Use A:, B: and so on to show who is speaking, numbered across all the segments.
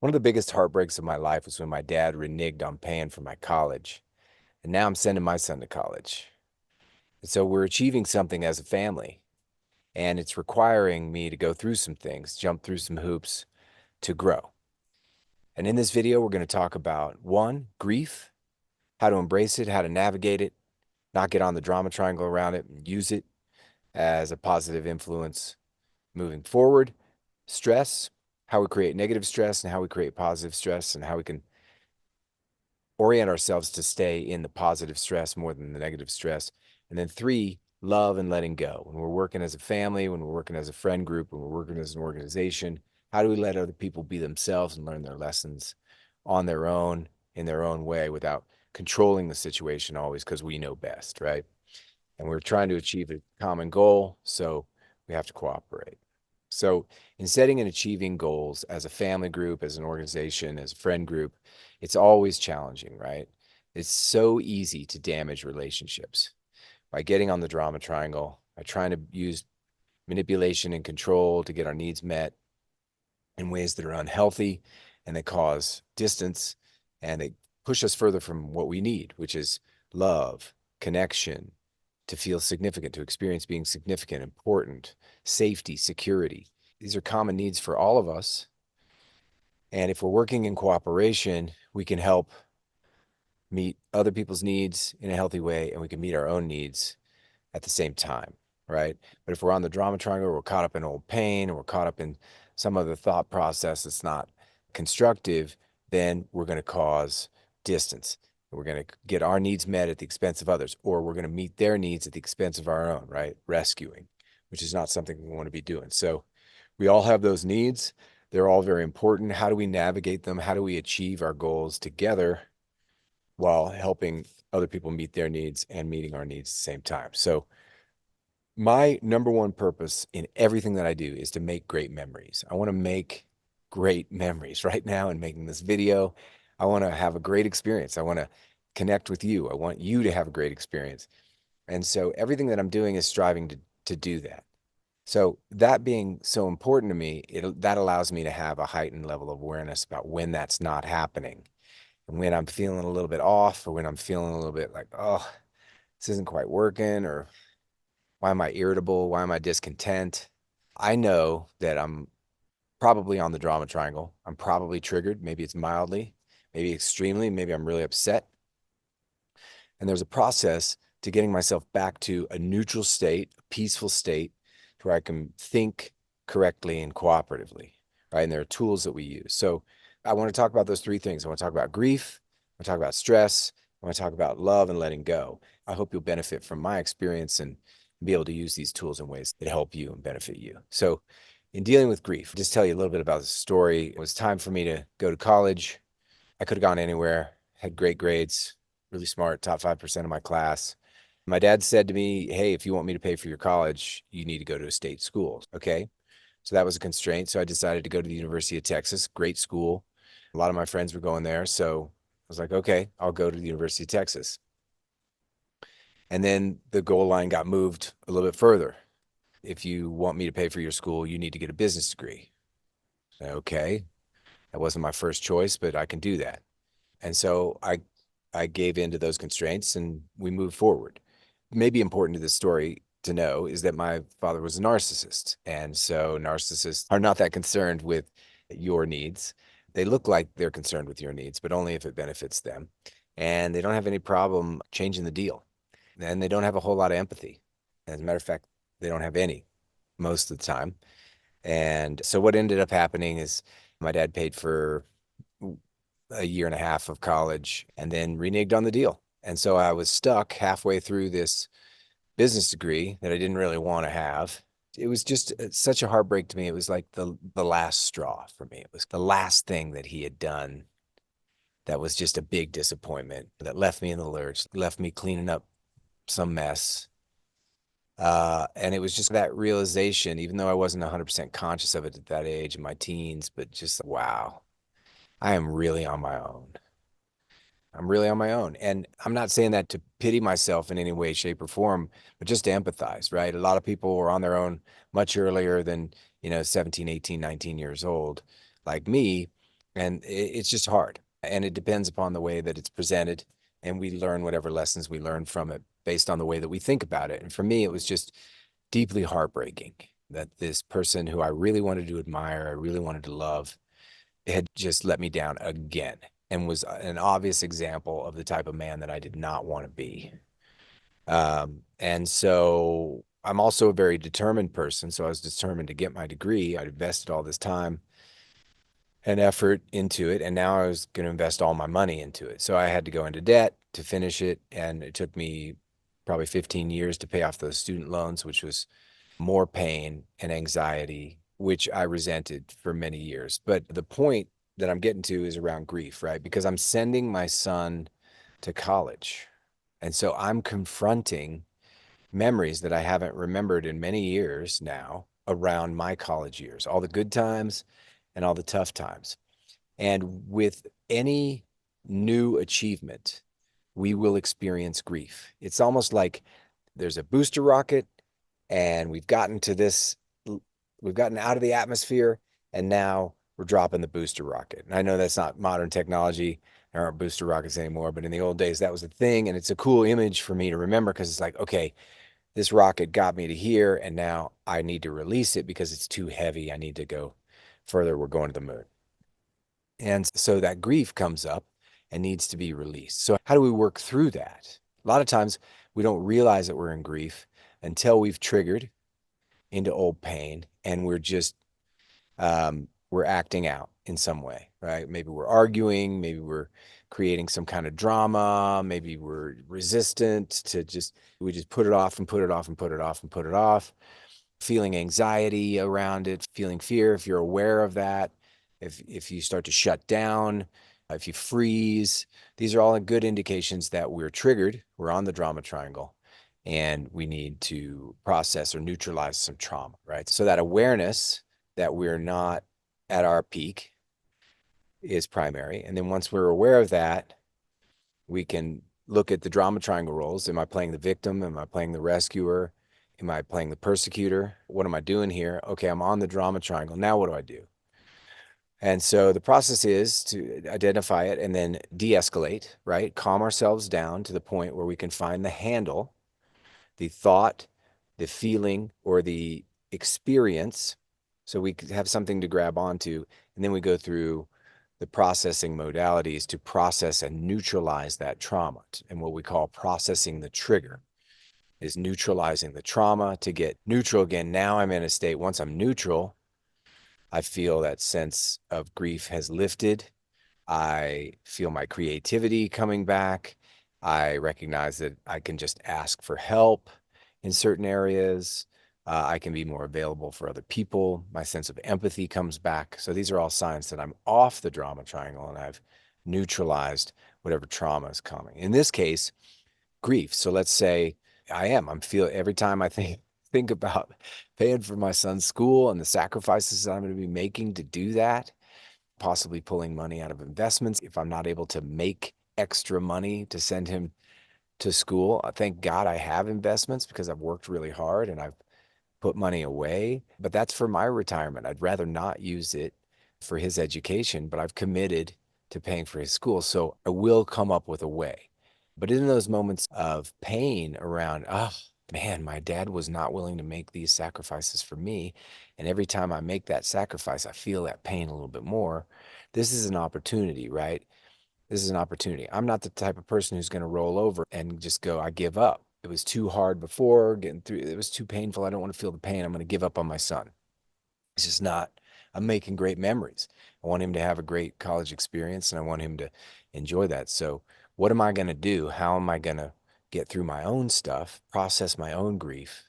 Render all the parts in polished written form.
A: One of the biggest heartbreaks of my life was when my dad reneged on paying for my college. And now I'm sending my son to college. And so we're achieving something as a family. And it's requiring me to go through some things, jump through some hoops to grow. And in this video, we're going to talk about one, grief, how to embrace it, how to navigate it, not get on the drama triangle around it, and use it as a positive influence moving forward. Stress, how we create negative stress and how we create positive stress, and how we can orient ourselves to stay in the positive stress more than the negative stress. And then three, love and letting go. When we're working as a family, when we're working as a friend group, when we're working as an organization, how do we let other people be themselves and learn their lessons on their own, in their own way, without controlling the situation always because we know best, right? And we're trying to achieve a common goal, so we have to cooperate. So, in setting and achieving goals as a family group, as an organization, as a friend group, it's always challenging, right? It's so easy to damage relationships by getting on the drama triangle, by trying to use manipulation and control to get our needs met in ways that are unhealthy and they cause distance and they push us further from what we need, which is love, connection, to feel significant, to experience being significant, important, safety, security. These are common needs for all of us. And if we're working in cooperation, we can help meet other people's needs in a healthy way, and we can meet our own needs at the same time, right? But if we're on the drama triangle, we're caught up in old pain, or we're caught up in some other thought process that's not constructive, then we're going to cause distance. We're going to get our needs met at the expense of others, or we're going to meet their needs at the expense of our own, right? Rescuing, which is not something we want to be doing. So we all have those needs. They're all very important. How do we navigate them? How do we achieve our goals together while helping other people meet their needs and meeting our needs at the same time? So my number one purpose in everything that I do is to make great memories. I want to make great memories right now in making this video. I want to have a great experience. I want to connect with you. I want you to have a great experience. And so everything that I'm doing is striving to do that. So that being so important to me, that allows me to have a heightened level of awareness about when that's not happening and when I'm feeling a little bit off, or when I'm feeling a little bit like, oh, this isn't quite working, or why am I irritable? Why am I discontent? I know that I'm probably on the drama triangle. I'm probably triggered. Maybe it's mildly, maybe extremely, maybe I'm really upset. And there's a process to getting myself back to a neutral state, a peaceful state, where I can think correctly and cooperatively, right? And there are tools that we use. So I want to talk about those three things. I want to talk about grief. I want to talk about stress. I want to talk about love and letting go. I hope you'll benefit from my experience and be able to use these tools in ways that help you and benefit you. So in dealing with grief, I'll just tell you a little bit about the story. It was time for me to go to college. I could have gone anywhere, had great grades, really smart, top 5% of my class. My dad said to me, hey, if you want me to pay for your college, you need to go to a state school. Okay. So that was a constraint. So I decided to go to the University of Texas, great school. A lot of my friends were going there. So I was like, okay, I'll go to the University of Texas. And then the goal line got moved a little bit further. If you want me to pay for your school, you need to get a business degree. Okay. That wasn't my first choice, but I can do that. And so I gave in to those constraints and we moved forward. Maybe important to this story to know is that my father was a narcissist. And so narcissists are not that concerned with your needs. They look like they're concerned with your needs, but only if it benefits them. And they don't have any problem changing the deal. And they don't have a whole lot of empathy. As a matter of fact, they don't have any most of the time. And so what ended up happening is my dad paid for a year and a half of college and then reneged on the deal. And so I was stuck halfway through this business degree that I didn't really want to have. It was just such a heartbreak to me. It was like the last straw for me. It was the last thing that he had done that was just a big disappointment that left me in the lurch, left me cleaning up some mess. And it was just that realization, even though I wasn't 100% conscious of it at that age in my teens, but just wow, I am really on my own. I'm really on my own. And I'm not saying that to pity myself in any way, shape, or form, but just to empathize, right? A lot of people were on their own much earlier than, 17, 18, 19 years old, like me. And it's just hard. And it depends upon the way that it's presented. And we learn whatever lessons we learn from it based on the way that we think about it. And for me, it was just deeply heartbreaking that this person who I really wanted to admire, I really wanted to love, had just let me down again and was an obvious example of the type of man that I did not want to be. And so I'm also a very determined person. So I was determined to get my degree. I invested all this time and effort into it. And now I was going to invest all my money into it. So I had to go into debt to finish it. And it took me probably 15 years to pay off those student loans, which was more pain and anxiety, which I resented for many years. But the point that I'm getting to is around grief, right? Because I'm sending my son to college. And so I'm confronting memories that I haven't remembered in many years now around my college years, all the good times and all the tough times. And with any new achievement, we will experience grief. It's almost like there's a booster rocket and we've gotten out of the atmosphere and now we're dropping the booster rocket. And I know that's not modern technology. There aren't booster rockets anymore, but in the old days, that was a thing. And it's a cool image for me to remember because it's like, okay, this rocket got me to here and now I need to release it because it's too heavy. I need to go further. We're going to the moon. And so that grief comes up and needs to be released. So, how do we work through that? A lot of times we don't realize that we're in grief until we've triggered into old pain and we're acting out in some way, right? Maybe we're arguing, maybe we're creating some kind of drama, maybe we're resistant to we just put it off and put it off and put it off and put it off, feeling anxiety around it, feeling fear. If you're aware of that, if you start to shut down, if you freeze, these are all good indications that we're triggered, we're on the drama triangle, and we need to process or neutralize some trauma, right? So that awareness that we're not at our peak is primary. And then once we're aware of that, we can look at the drama triangle roles. Am I playing the victim? Am I playing the rescuer? Am I playing the persecutor? What am I doing here? Okay, I'm on the drama triangle. Now what do I do? And so the process is to identify it and then de-escalate, right? Calm ourselves down to the point where we can find the handle, the thought, the feeling, or the experience. So we have something to grab onto. And then we go through the processing modalities to process and neutralize that trauma. And what we call processing the trigger is neutralizing the trauma to get neutral again. Now I'm in a state, once I'm neutral, I feel that sense of grief has lifted. I feel my creativity coming back. I recognize that I can just ask for help in certain areas. I can be more available for other people. My sense of empathy comes back. So these are all signs that I'm off the drama triangle and I've neutralized whatever trauma is coming. In this case, grief. So let's say I'm feel every time I think about paying for my son's school and the sacrifices that I'm going to be making to do that, possibly pulling money out of investments if I'm not able to make extra money to send him to school. Thank God I have investments because I've worked really hard and I've put money away, but that's for my retirement. I'd rather not use it for his education, but I've committed to paying for his school. So I will come up with a way. But in those moments of pain around, oh man, my dad was not willing to make these sacrifices for me. And every time I make that sacrifice, I feel that pain a little bit more. This is an opportunity, right? This is an opportunity. I'm not the type of person who's going to roll over and just go, I give up. It was too hard before getting through. It was too painful. I don't want to feel the pain. I'm going to give up on my son. It's just not, I'm making great memories. I want him to have a great college experience and I want him to enjoy that. So, what am I going to do? How am I going to get through my own stuff, process my own grief,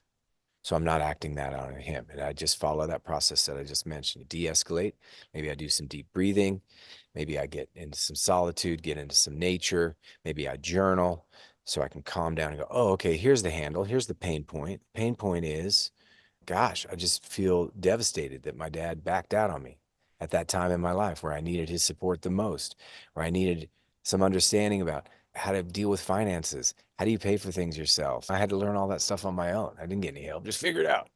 A: so I'm not acting that out on him? And I just follow that process that I just mentioned. De-escalate. Maybe I do some deep breathing. Maybe I get into some solitude, get into some nature. Maybe I journal so I can calm down and go, oh, okay, here's the handle. Here's the pain point. Pain point is, gosh, I just feel devastated that my dad backed out on me at that time in my life where I needed his support the most, where I needed some understanding about how to deal with finances. How do you pay for things yourself? I had to learn all that stuff on my own. I didn't get any help, just figure it out.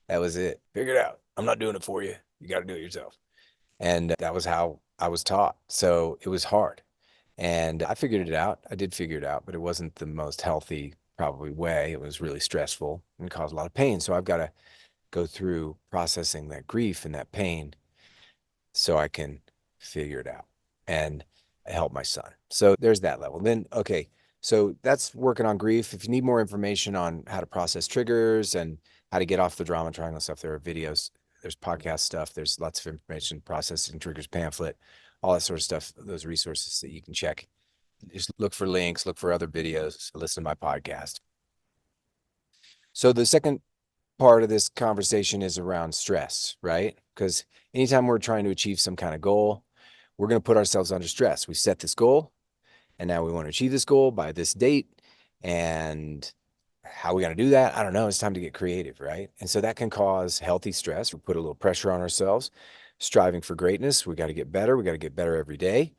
A: That was it. Figure it out. I'm not doing it for you. You got to do it yourself. And that was how I was taught. So it was hard. And I figured it out. I did figure it out, but it wasn't the most healthy, probably way. It was really stressful and caused a lot of pain. So I've got to go through processing that grief and that pain so I can figure it out and help my son. So there's that level. Then, okay, so that's working on grief. If you need more information on how to process triggers and how to get off the drama triangle stuff, there are videos, there's podcast stuff, there's lots of information, processing triggers pamphlet, all that sort of stuff, those resources that you can check. Just look for links, look for other videos, listen to my podcast. So the second part of this conversation is around stress, right? Because anytime we're trying to achieve some kind of goal, we're going to put ourselves under stress. We set this goal, and now we want to achieve this goal by this date. And how are we going to do that? I don't know. It's time to get creative, right? And so that can cause healthy stress. We put a little pressure on ourselves, striving for greatness. We got to get better. We got to get better every day.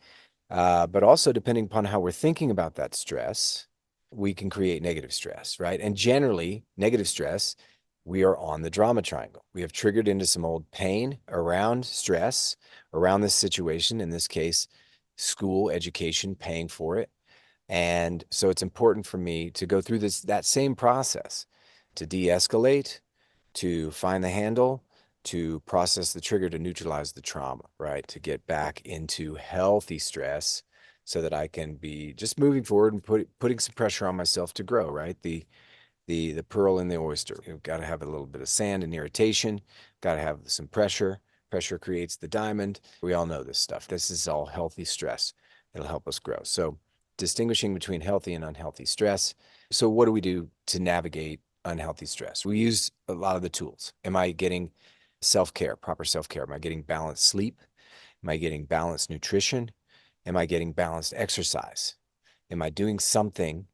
A: But also, depending upon how we're thinking about that stress, we can create negative stress, right? And generally, negative stress, we are on the drama triangle. We have triggered into some old pain around stress, around this situation, in this case, school, education, paying for it. And so it's important for me to go through that same process to de-escalate, to find the handle, to process the trigger, to neutralize the trauma, right? To get back into healthy stress so that I can be just moving forward and putting some pressure on myself to grow, right? The pearl in the oyster. You've got to have a little bit of sand and irritation, got to have some pressure. Pressure creates the diamond. We all know this stuff. This is all healthy stress. It'll help us grow. So distinguishing between healthy and unhealthy stress. So what do we do to navigate unhealthy stress? We use a lot of the tools. Am I getting self-care, proper self-care? Am I getting balanced sleep? Am I getting balanced nutrition? Am I getting balanced exercise? Am I doing something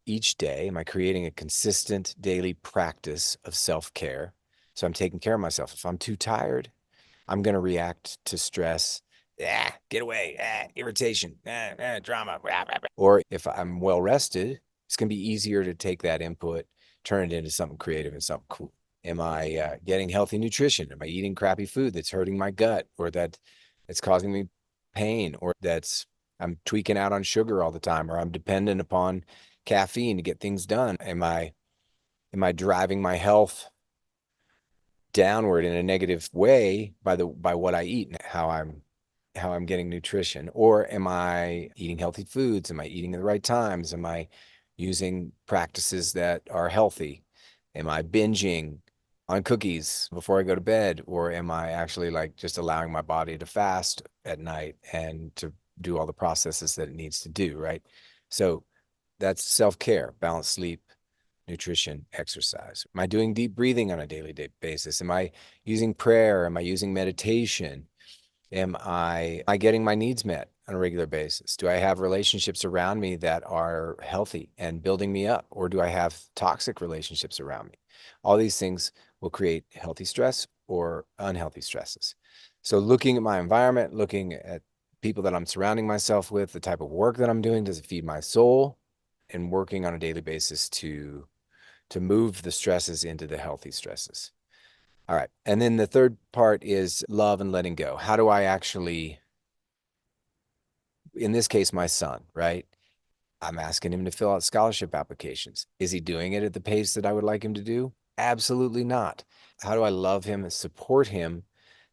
A: each day? Am I creating a consistent daily practice of self-care? So I'm taking care of myself. If I'm too tired, I'm going to react to stress. Get away. Irritation. Drama. Or if I'm well rested, it's going to be easier to take that input, turn it into something creative and something cool. Am I getting healthy nutrition? Am I eating crappy food that's hurting my gut or that it's causing me pain or that's I'm tweaking out on sugar all the time or I'm dependent upon caffeine to get things done? Am I driving my health downward in a negative way by what I eat and how I'm getting nutrition? Or am I eating healthy foods? Am I eating at the right times? Am I using practices that are healthy? Am I binging on cookies before I go to bed? Or am I actually like just allowing my body to fast at night and to do all the processes that it needs to do, right? So that's self-care, balanced sleep, nutrition, exercise. Am I doing deep breathing on a daily basis? Am I using prayer? Am I using meditation? Am I getting my needs met on a regular basis? Do I have relationships around me that are healthy and building me up? Or do I have toxic relationships around me? All these things will create healthy stress or unhealthy stresses. So looking at my environment, looking at people that I'm surrounding myself with, the type of work that I'm doing, does it feed my soul? And working on a daily basis to move the stresses into the healthy stresses. All right. And then the third part is love and letting go. How do I actually, in this case, my son, right? I'm asking him to fill out scholarship applications. Is he doing it at the pace that I would like him to do? Absolutely not. How do I love him and support him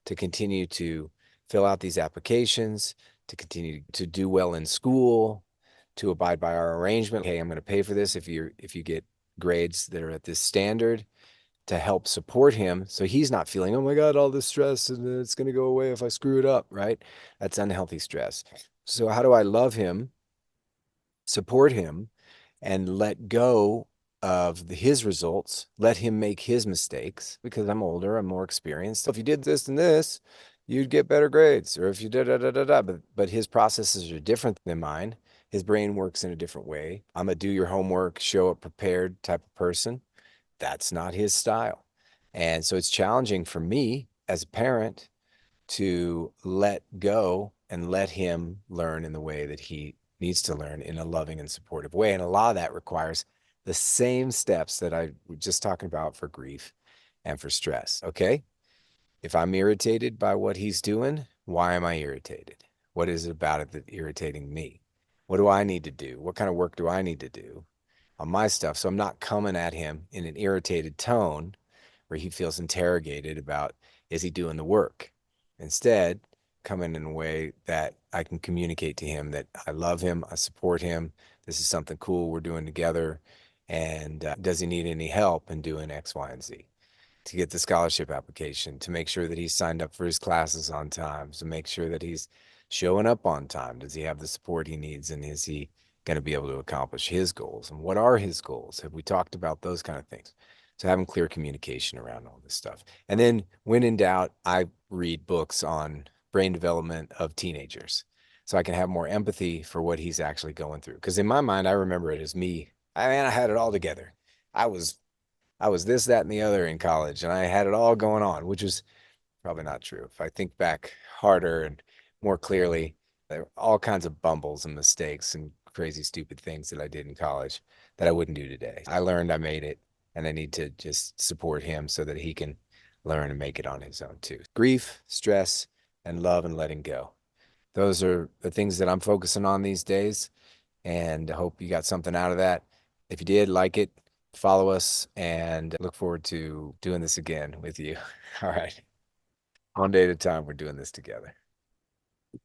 A: to continue to fill out these applications, to continue to do well in school, to abide by our arrangement? Hey, I'm going to pay for this if you get grades that are at this standard, to help support him so he's not feeling, oh my God, all this stress and it's going to go away if I screw it up, right? That's unhealthy stress. So how do I love him, support him, and let go of his results, let him make his mistakes because I'm older, I'm more experienced. If you did this and this, you'd get better grades. Or if you did da da da da, but his processes are different than mine. His brain works in a different way. I'm a do your homework, show up prepared type of person. That's not his style. And so it's challenging for me as a parent to let go and let him learn in the way that he needs to learn in a loving and supportive way. And a lot of that requires the same steps that I was just talking about for grief and for stress. Okay. If I'm irritated by what he's doing, Why am I irritated? What is it about it that's irritating me? What do I need to do? What kind of work do I need to do on my stuff? So I'm not coming at him in an irritated tone where he feels interrogated about is he doing the work? Instead, coming in a way that I can communicate to him that I love him, I support him, this is something cool we're doing together, and does he need any help in doing X, Y, and Z? To get the scholarship application, to make sure that he's signed up for his classes on time, to make sure that he's showing up on time. Does he have the support he needs? And is he going to be able to accomplish his goals? And what are his goals? Have we talked about those kind of things? So having clear communication around all this stuff. And then when in doubt, I read books on brain development of teenagers so I can have more empathy for what he's actually going through. Because in my mind, I remember it as me. I mean, I had it all together. I was I was this, that, and the other in college, and I had it all going on, which was probably not true. If I think back harder and more clearly, there were all kinds of bumbles and mistakes and crazy, stupid things that I did in college that I wouldn't do today. I learned I made it, and I need to just support him so that he can learn and make it on his own too. Grief, stress, and love and letting go. Those are the things that I'm focusing on these days, and I hope you got something out of that. If you did, like it, follow us, and look forward to doing this again with you. All right. One day at a time, we're doing this together.